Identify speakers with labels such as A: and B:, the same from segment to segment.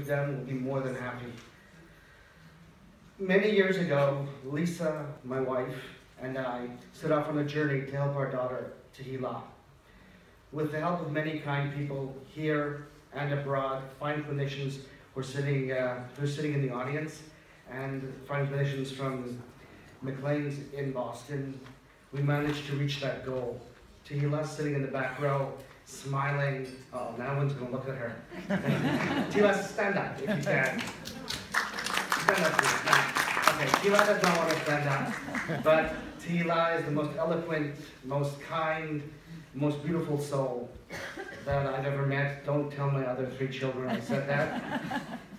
A: with them, we'll be more than happy. Many years ago, Lisa, my wife, and I set off on a journey to help our daughter, Tehillah. With the help of many kind people here and abroad, fine clinicians who are sitting in the audience, and fine clinicians from McLean's in Boston, we managed to reach that goal. Tehillah's sitting in the back row, smiling. Oh, now one's going to look at her. Tehillah, stand up if you can. Stand up, please. Okay, Tehillah does not want to stand up, but Tehillah is the most eloquent, most kind, most beautiful soul that I've ever met. Don't tell my other 3 children I said that.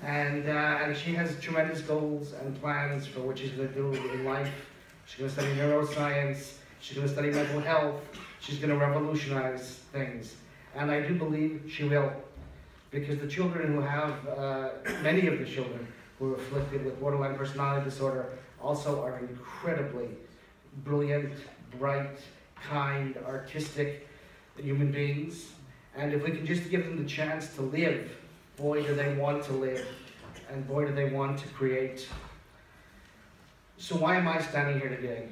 A: And she has tremendous goals and plans for what she's going to do in life. She's going to study neuroscience. She's going to study mental health. She's going to revolutionize things. And I do believe she will. Because the children who have, many of the children who are afflicted with borderline personality disorder also are incredibly brilliant, bright, kind, artistic human beings. And if we can just give them the chance to live, boy do they want to live, and boy do they want to create. So why am I standing here today?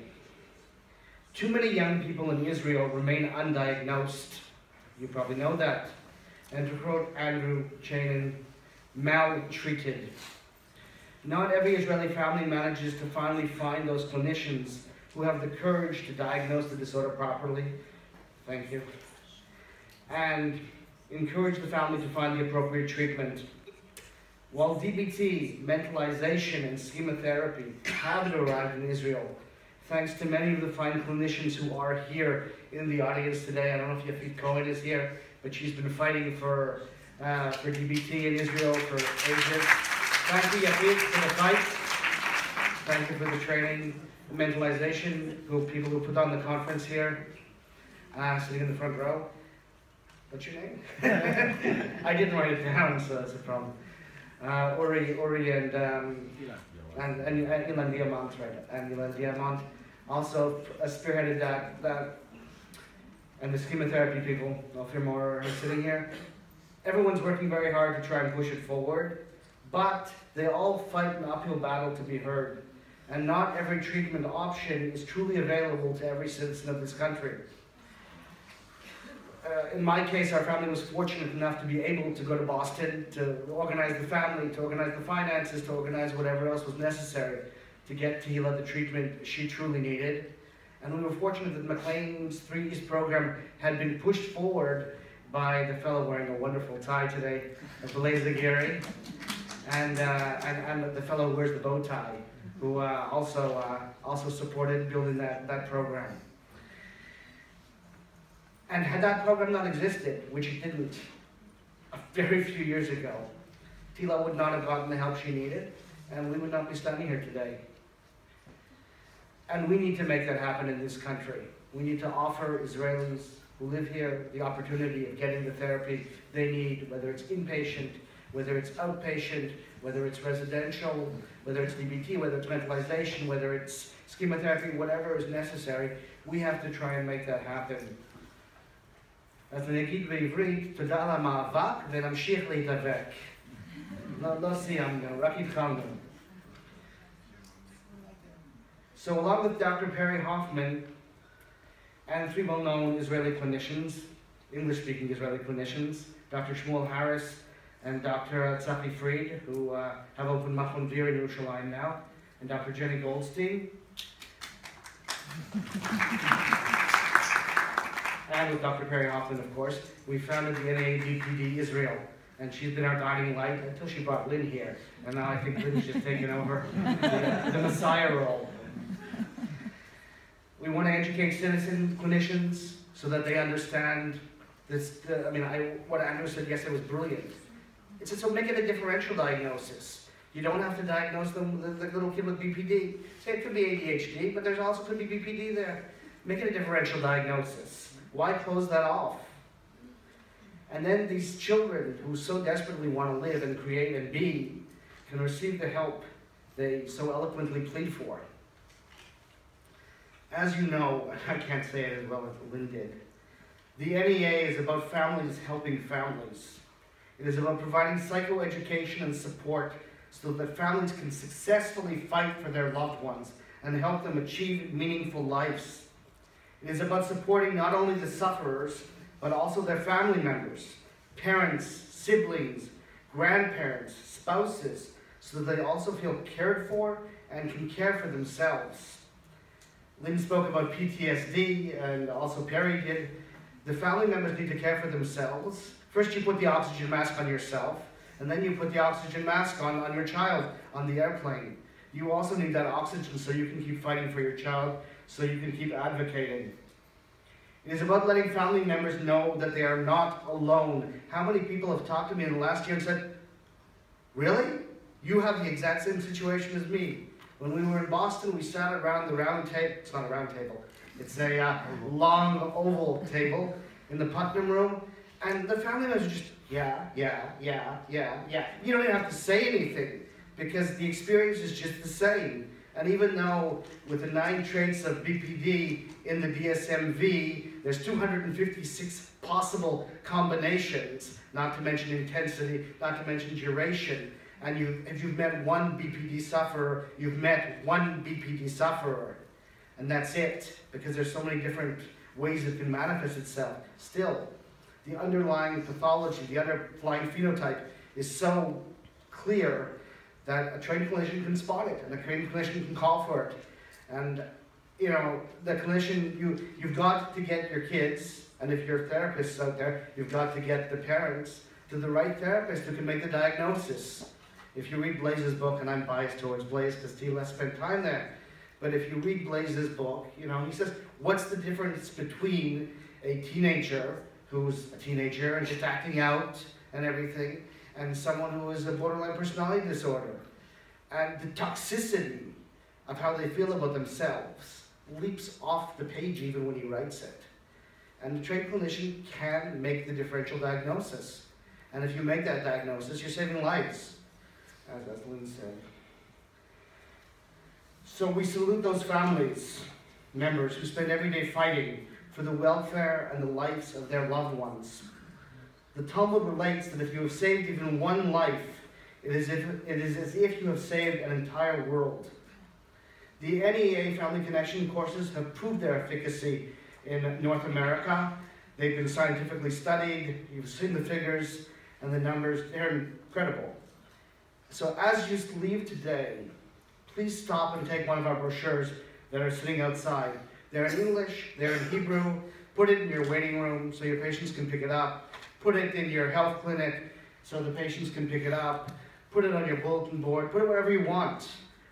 A: Too many young people in Israel remain undiagnosed. You probably know that. And to quote Andrew Chanin, maltreated. Not every Israeli family manages to finally find those clinicians who have the courage to diagnose the disorder properly. Thank you. And encourage the family to find the appropriate treatment. While DBT, mentalization, and schemotherapy haven't arrived in Israel, thanks to many of the fine clinicians who are here in the audience today. I don't know if Yafit Cohen is here, but she's been fighting for DBT in Israel for ages. Thank you, Yafit, for the fight. Thank you for the training, mentalization, people who put on the conference here, sitting in the front row. What's your name? I didn't write it down, so that's a problem. Uri and Ilan Diamant, right? And Ilan Diamant also spearheaded that, and the chemotherapy people, Ophir Moore, are sitting here. Everyone's working very hard to try and push it forward, but they all fight an uphill battle to be heard. And not every treatment option is truly available to every citizen of this country. In my case, our family was fortunate enough to be able to go to Boston, to organize the family, to organize the finances, to organize whatever else was necessary to get Tehillah the treatment she truly needed. And we were fortunate that McLean's 3 East program had been pushed forward by the fellow wearing a wonderful tie today, Blaze Aguirre, and the fellow who wears the bow tie, who also supported building that program. And had that program not existed, which it didn't a very few years ago, Tehillah would not have gotten the help she needed, and we would not be standing here today. And we need to make that happen in this country. We need to offer Israelis who live here the opportunity of getting the therapy they need, whether it's inpatient, whether it's outpatient, whether it's residential, whether it's DBT, whether it's mentalization, whether it's chemotherapy, whatever is necessary. We have to try and make that happen. אז נגיד בעברית, תודה על המאבק ונמשיך להתאבק. לא סיימנו, רק התחלנו. So along with Dr. Perry Hoffman and 3 well-known Israeli clinicians, English-speaking Israeli clinicians, Dr. Shmuel Harris and Dr. Tzachi Fried, who have opened Machlon Vir in Yerushalayim now, and Dr. Jenny Goldstein. And with Dr. Perry Hoffman, of course, we founded the NEABPD Israel. And she's been our guiding light until she brought Lynn here. And now I think Lynn's just taken over the Messiah role. We want to educate citizen clinicians so that they understand this. What Andrew said yesterday was brilliant. It said, so make it a differential diagnosis. You don't have to diagnose them, the little kid with BPD. Say it could be ADHD, but there's also could be BPD there. Make it a differential diagnosis. Why close that off? And then these children who so desperately want to live and create and be can receive the help they so eloquently plead for. As you know, I can't say it as well as Lynn did, the NEA is about families helping families. It is about providing psychoeducation and support so that families can successfully fight for their loved ones and help them achieve meaningful lives. It is about supporting not only the sufferers, but also their family members, parents, siblings, grandparents, spouses, so that they also feel cared for and can care for themselves. Lynn spoke about PTSD, and also Perry did. The family members need to care for themselves. First you put the oxygen mask on yourself, and then you put the oxygen mask on your child on the airplane. You also need that oxygen so you can keep fighting for your child, so you can keep advocating. It is about letting family members know that they are not alone. How many people have talked to me in the last year and said, really? You have the exact same situation as me. When we were in Boston, we sat around the round table. It's not a round table. It's a long oval table in the Putnam room. And the family members are just, yeah. You don't even have to say anything because the experience is just the same. And even though with the 9 traits of BPD in the DSM-V, there's 256 possible combinations, not to mention intensity, not to mention duration. And if you've met one BPD sufferer, you've met one BPD sufferer. And that's it, because there's so many different ways it can manifest itself. Still, the underlying pathology, the underlying phenotype is so clear that a trained clinician can spot it, and a trained clinician can call for it. And you know, the clinician, you've got to get your kids, and if you're therapists out there, you've got to get the parents to the right therapist who can make the diagnosis. If you read Blaze's book, and I'm biased towards Blaze because Tila spent time there, but if you read Blaze's book, you know, he says, what's the difference between a teenager who's a teenager and just acting out and everything, and someone who has a borderline personality disorder? And the toxicity of how they feel about themselves leaps off the page even when he writes it. And the trained clinician can make the differential diagnosis. And if you make that diagnosis, you're saving lives, as Lynn said. So we salute those families members who spend every day fighting for the welfare and the lives of their loved ones. The Talmud relates that if you have saved even one life, it is as if you have saved an entire world. The NEA Family Connection courses have proved their efficacy in North America. They've been scientifically studied. You've seen the figures and the numbers. They're incredible. So as you leave today, please stop and take one of our brochures that are sitting outside. They're in English, they're in Hebrew. Put it in your waiting room so your patients can pick it up. Put it in your health clinic so the patients can pick it up. Put it on your bulletin board. Put it wherever you want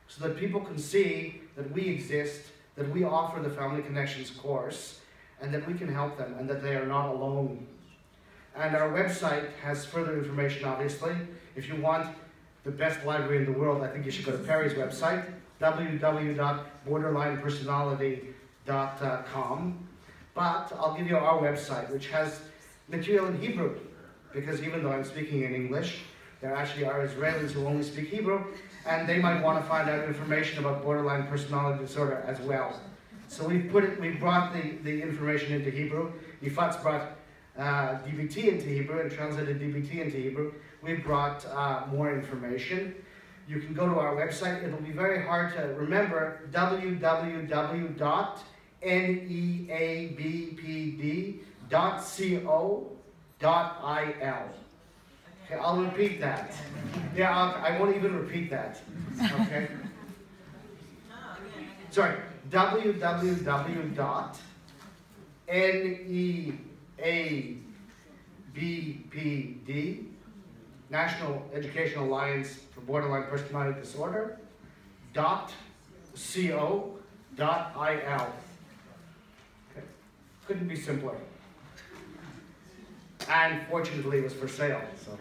A: so that people can see that we exist, that we offer the Family Connections course, and that we can help them and that they are not alone. And our website has further information, obviously. If you want the best library in the world, I think you should go to Perry's website, www.borderlinepersonality.com. But I'll give you our website, which has material in Hebrew, because even though I'm speaking in English, there actually are Israelis who only speak Hebrew, and they might want to find out information about borderline personality disorder as well. So we brought the information into Hebrew. Yifat's brought DBT into Hebrew and translated DBT into Hebrew. We've brought more information. You can go to our website. It'll be very hard to remember, www.neabpd.co.il. Okay, I'll repeat that. Yeah, I won't even repeat that. Okay? Sorry, www.NEABPD, National Education Alliance for Borderline Personality Disorder, .co.il. Okay. Couldn't be simpler. And fortunately it was for sale. So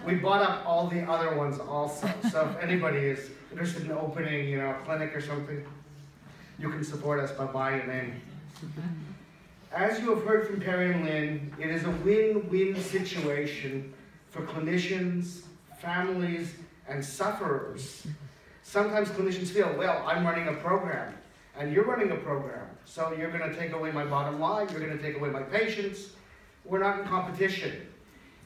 A: we bought up all the other ones also. So if anybody is interested in opening, you know, a clinic or something, you can support us by buying it in. As you have heard from Perry and Lynn, it is a win-win situation for clinicians, families, and sufferers. Sometimes clinicians feel, well, I'm running a program, and you're running a program, so you're going to take away my bottom line, you're going to take away my patients. We're not in competition.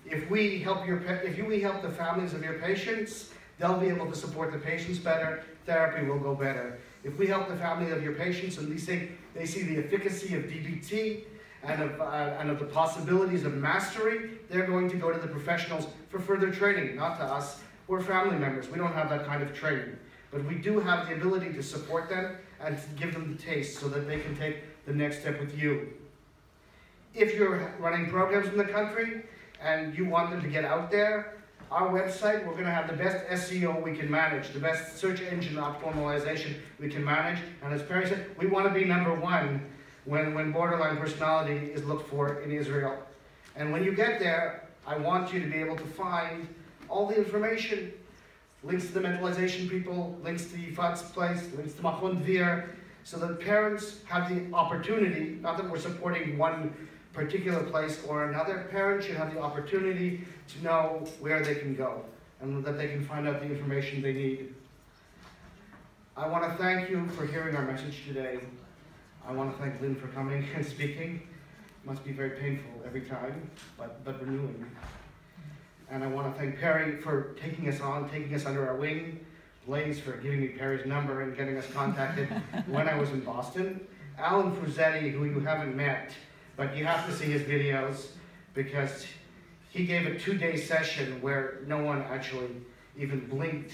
A: If we help the families of your patients, they'll be able to support the patients better, therapy will go better. If we help the family of your patients and they see the efficacy of DBT and of the possibilities of mastery, they're going to go to the professionals for further training, not to us. We're family members, we don't have that kind of training. But we do have the ability to support them and to give them the taste so that they can take the next step with you. If you're running programs in the country and you want them to get out there, our website, we're going to have the best SEO we can manage, the best search engine optimization we can manage. And as Perry said, we want to be #1 when borderline personality is looked for in Israel. And when you get there, I want you to be able to find all the information, links to the mentalization people, links to Yifat's place, links to Machon Dvir, so that parents have the opportunity, not that we're supporting one particular place or another, parents should have the opportunity to know where they can go and that they can find out the information they need. I want to thank you for hearing our message today. I want to thank Lynn for coming and speaking. It must be very painful every time, but renewing. And I want to thank Perry for taking us on, taking us under our wing, Blaze for giving me Perry's number and getting us contacted when I was in Boston, Alan Fruzetti, who you haven't met, but you have to see his videos because he gave a 2-day session where no one actually even blinked.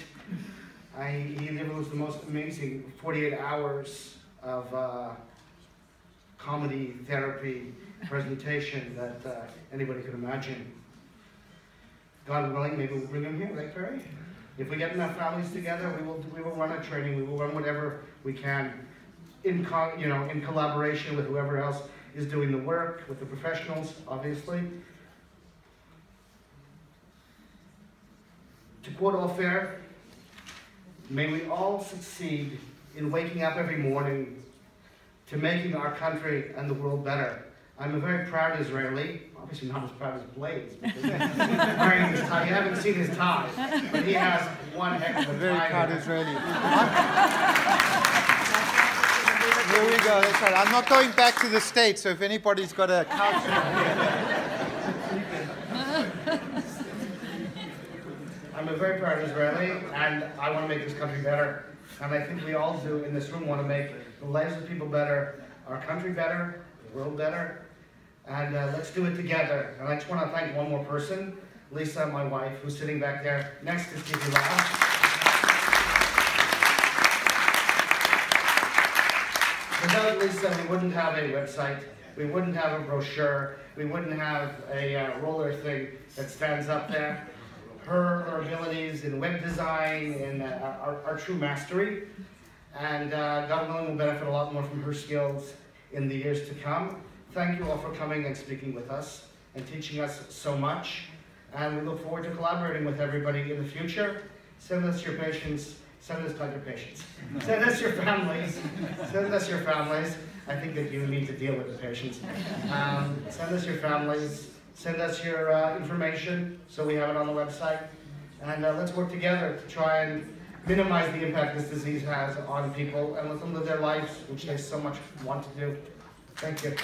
A: It was the most amazing 48 hours of comedy, therapy, presentation that anybody could imagine. God willing, maybe we'll bring him here, right, Perry? If we get enough families together, we will run a training. We will run whatever we can, in collaboration with whoever else is doing the work, with the professionals, obviously. To quote Ofer, may we all succeed in waking up every morning to making our country and the world better. I'm a very proud Israeli, obviously not as proud as Blaze, because he's wearing his tie. You haven't seen his tie, but he has one heck of a tie.
B: Very proud Israeli. Here we go, that's right. I'm not going back to the States, so if anybody's got a couch.
A: I'm a very proud Israeli, and I want to make this country better. And I think we all do in this room want to make the lives of people better, our country better, the world better. And let's do it together. And I just want to thank one more person, Lisa, my wife, who's sitting back there next to Stevie Lau. Without Lisa, we wouldn't have a website, we wouldn't have a brochure, we wouldn't have a roller thing that stands up there. Her abilities in web design and our true mastery. And God willing, we'll benefit a lot more from her skills in the years to come. Thank you all for coming and speaking with us and teaching us so much. And we look forward to collaborating with everybody in the future. Send us your patients. Send us not your patients. Send us your families. Send us your families. I think that you need to deal with the patients. Send us your families. Send us your information so we have it on the website. And let's work together to try and minimize the impact this disease has on people and let them live their lives, which they so much want to do. Thank you.